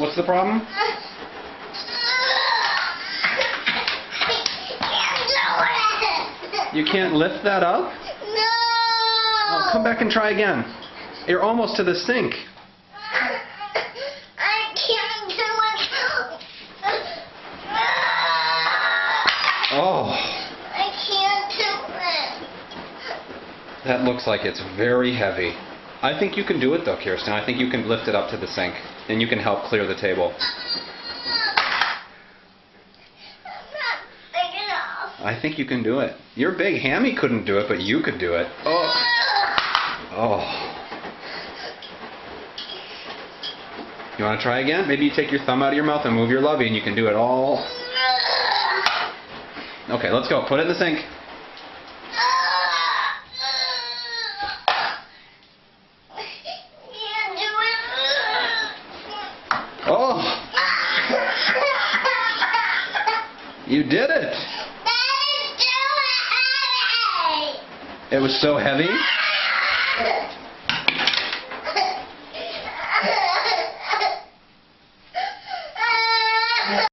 What's the problem? You can't lift that up? No! Oh, come back and try again. You're almost to the sink. I can't do it. Oh, I can't do it. that looks like it's very heavy. I think you can do it though, Kirsten. I think you can lift it up to the sink. Then you can help clear the table. I think you can do it. You're big. Hammy couldn't do it, but you could do it. Oh. Oh. You want to try again? Maybe you take your thumb out of your mouth and move your lovey and you can do it all. Okay, let's go. Put it in the sink. Oh. You did it. It was so heavy?